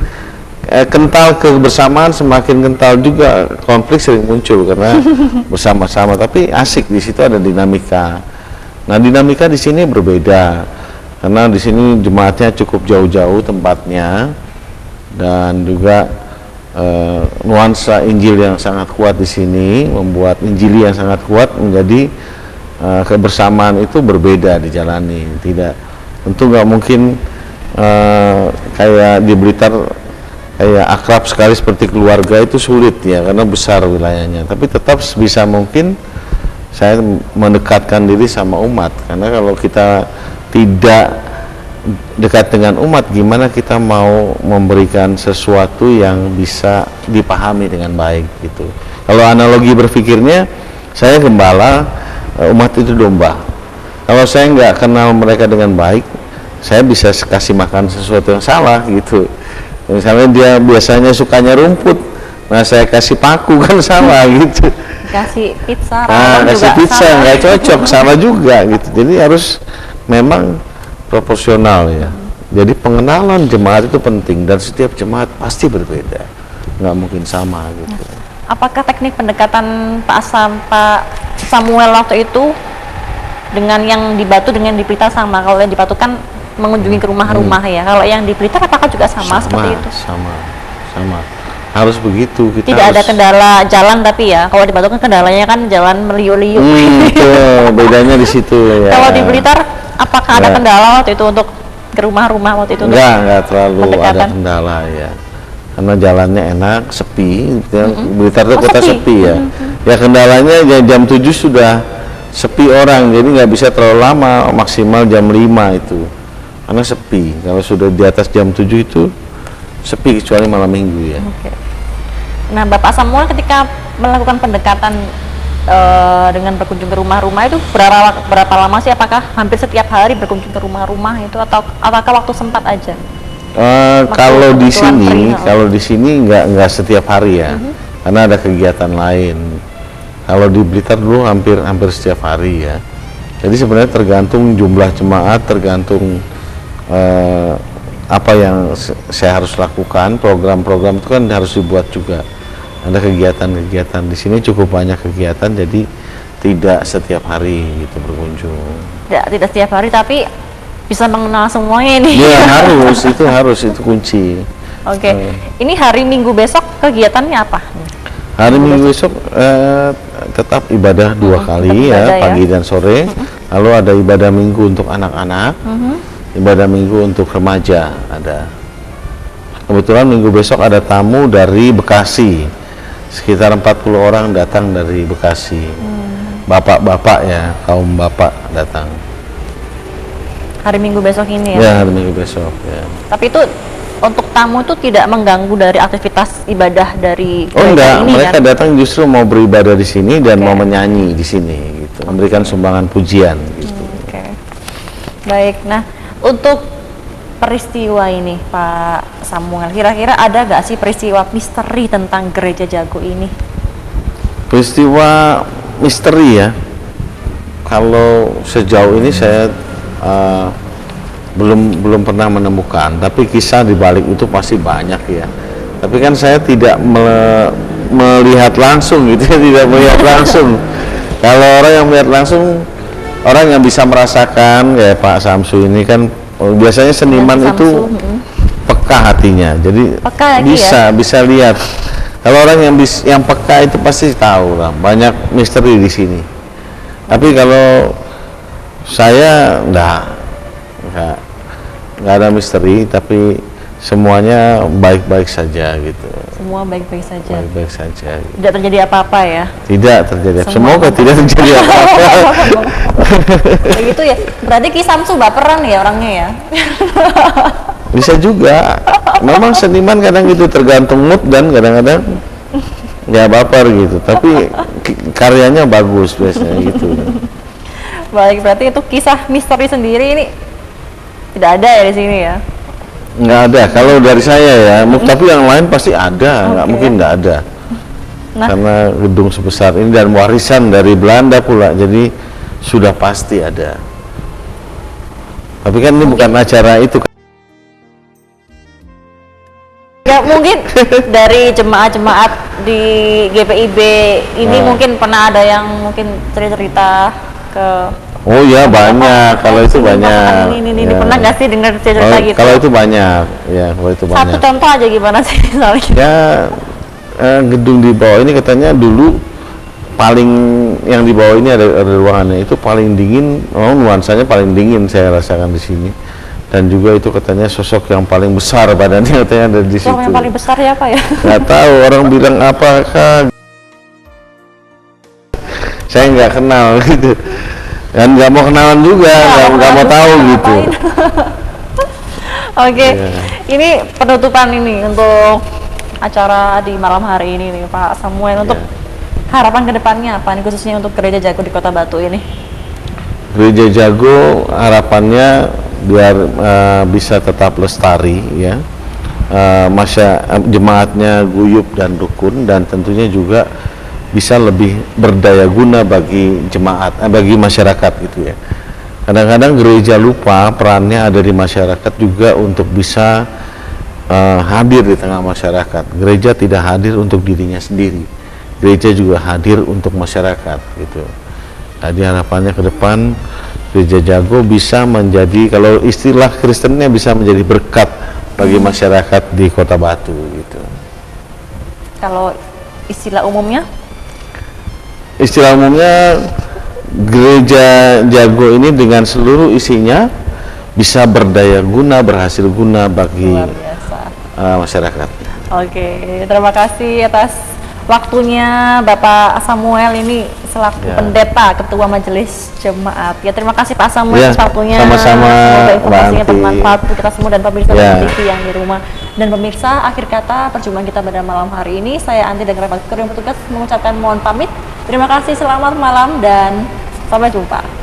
kental kebersamaan, semakin kental juga konflik sering muncul karena bersama-sama. Tapi asik, di situ ada dinamika. Nah, dinamika di sini berbeda karena di sini jemaatnya cukup jauh-jauh tempatnya dan juga nuansa Injil yang sangat kuat di sini membuat Injili yang sangat kuat menjadi kebersamaan itu berbeda dijalani. Tidak, tentu nggak mungkin kayak di Blitar kayak akrab sekali seperti keluarga, itu sulit ya karena besar wilayahnya. Tapi tetap sebisa mungkin saya mendekatkan diri sama umat, karena kalau kita tidak dekat dengan umat, gimana kita mau memberikan sesuatu yang bisa dipahami dengan baik gitu. Kalau analogi berpikirnya, saya gembala, umat itu domba. Kalau saya nggak kenal mereka dengan baik, saya bisa kasih makan sesuatu yang salah gitu. Misalnya dia biasanya sukanya rumput, nah saya kasih paku kan salah gitu. Kasih pizza, Nah, rawon kasih juga pizza salah. nggak cocok, salah juga gitu. Jadi harus memang proporsional ya. Jadi pengenalan jemaat itu penting dan setiap jemaat pasti berbeda, nggak mungkin sama gitu. Apakah teknik pendekatan Pak Samuel waktu itu dengan yang di Batu dengan di Blitar sama? Kalau yang di Batu kan mengunjungi ke rumah-rumah ya. Kalau yang di Blitar apakah juga sama seperti itu? Sama. Harus begitu. Kita Tidak ada harus, kendala jalan tapi ya. Kalau di Batu kan kendalanya kan jalan meliuk-liuk. Betul, bedanya di situ ya. Kalau di Blitar apakah ada Ya. kendala waktu itu untuk ke rumah-rumah waktu itu? Enggak terlalu ada pendekatan? kendala ya. Karena jalannya enak, sepi. Blitar itu Oh, kota sepi. sepi ya. Ya kendalanya jam 7 sudah sepi orang, jadi nggak bisa terlalu lama, maksimal jam 5 itu. Karena sepi. Kalau sudah di atas jam 7 itu sepi, kecuali malam minggu ya. Oke. Nah, Bapak Samuel ketika melakukan pendekatan dengan berkunjung ke rumah-rumah itu berapa lama sih? Apakah hampir setiap hari berkunjung ke rumah-rumah itu atau apakah waktu sempat aja? Kalau di sini, perihal. kalau di sini nggak setiap hari ya, karena ada kegiatan lain. Kalau di Blitar dulu hampir setiap hari ya. Jadi sebenarnya tergantung jumlah jemaat, tergantung apa yang saya harus lakukan. Program-program itu kan harus dibuat juga. Ada kegiatan-kegiatan di sini cukup banyak kegiatan, jadi tidak setiap hari gitu berkunjung. Tidak setiap hari, tapi bisa mengenal semuanya ini. Ya harus itu kunci. Oke. Ini hari Minggu besok kegiatannya apa? Hari Minggu besok tetap ibadah dua kali ibadah ya, pagi dan sore. Lalu ada ibadah minggu untuk anak-anak, ibadah minggu untuk remaja ada. Kebetulan minggu besok ada tamu dari Bekasi, sekitar 40 orang datang dari Bekasi. Bapak-bapak ya, kaum bapak datang. Hari Minggu besok ini ya? Ya, hari Minggu besok ya. Tapi itu untuk tamu itu tidak mengganggu dari aktivitas ibadah dari Oh enggak, ini, mereka kan? datang justru mau beribadah di sini dan mau menyanyi di sini gitu, memberikan sumbangan pujian gitu. Oke. Baik, nah untuk peristiwa ini Pak Samuel, kira-kira ada gak sih peristiwa misteri tentang Gereja Jago ini? Peristiwa misteri ya, kalau sejauh ini saya belum pernah menemukan, tapi kisah di balik itu pasti banyak ya. Tapi kan saya tidak melihat langsung gitu ya, tidak melihat langsung. Kalau orang yang melihat langsung, orang yang bisa merasakan kayak Pak Samsu ini kan biasanya seniman itu peka hatinya, jadi Peka lagi bisa lihat. Kalau orang yang peka itu pasti tahu lah banyak misteri di sini. Tapi kalau saya nggak ada misteri, tapi semuanya baik-baik saja gitu. Semua baik-baik saja. Baik-baik saja. Gitu. Tidak terjadi apa-apa ya? Tidak terjadi. Semoga tidak terjadi apa-apa. Begitu ya. Berarti Ki Samsu baperan ya orangnya ya? Bisa juga. Memang seniman kadang gitu tergantung mood dan kadang-kadang nggak baper gitu. Tapi karyanya bagus biasanya gitu. Baik, berarti itu kisah misteri sendiri ini tidak ada ya di sini ya? Nggak ada. Kalau dari saya ya, tapi yang lain pasti ada. Nggak mungkin nggak ada. Nah, Karena gedung sebesar ini dan warisan dari Belanda pula, jadi sudah pasti ada. Tapi kan ini bukan acara itu. ya mungkin dari jemaat-jemaat di GPIB ini mungkin pernah ada yang mungkin cerita-cerita ke Oh ya banyak, kalau itu banyak. ini Ya. pernah nggak sih dengar cerita gitu? Kalau itu banyak, ya kalau itu Satu banyak. contoh aja gimana sih misalnya? Ya gedung di bawah ini katanya dulu paling yang di bawah ini ada ruangannya itu paling dingin, nuansanya paling dingin saya rasakan di sini. Dan juga itu katanya sosok yang paling besar badannya katanya ada di situ. Sosok yang paling besar ya apa ya? Nggak tahu orang bilang apakah, saya nggak kenal gitu. Dan nggak mau kenalan juga, nggak mau tahu gitu. Oke, Ya. ini penutupan ini untuk acara di malam hari ini nih Pak Samuel, untuk harapan kedepannya apa nih khususnya untuk Gereja Jago di Kota Batu ini? Gereja Jago harapannya biar bisa tetap lestari ya, jemaatnya guyup dan rukun, dan tentunya juga bisa lebih berdaya guna bagi jemaat, bagi masyarakat gitu ya. Kadang-kadang gereja lupa perannya ada di masyarakat juga untuk bisa hadir di tengah masyarakat. Gereja tidak hadir untuk dirinya sendiri, gereja juga hadir untuk masyarakat gitu. Jadi harapannya ke depan Gereja Jago bisa menjadi, kalau istilah Kristennya, bisa menjadi berkat bagi masyarakat di Kota Batu gitu. Kalau istilah umumnya? Istilah umumnya Gereja Jago ini dengan seluruh isinya bisa berdaya guna, berhasil guna bagi Luar biasa. masyarakat. Oke, terima kasih atas waktunya Bapak Samuel ini selaku pendeta, ketua majelis jemaat. Ya, terima kasih Pak Samuel atas waktunya. Sama-sama, Semoga informasinya Mbak bermanfaat untuk kita semua dan pemirsa TV yang di rumah. Dan pemirsa, akhir kata perjumpaan kita pada malam hari ini, saya Anti dan kerabat kru yang bertugas mengucapkan mohon pamit. Terima kasih, selamat malam dan sampai jumpa.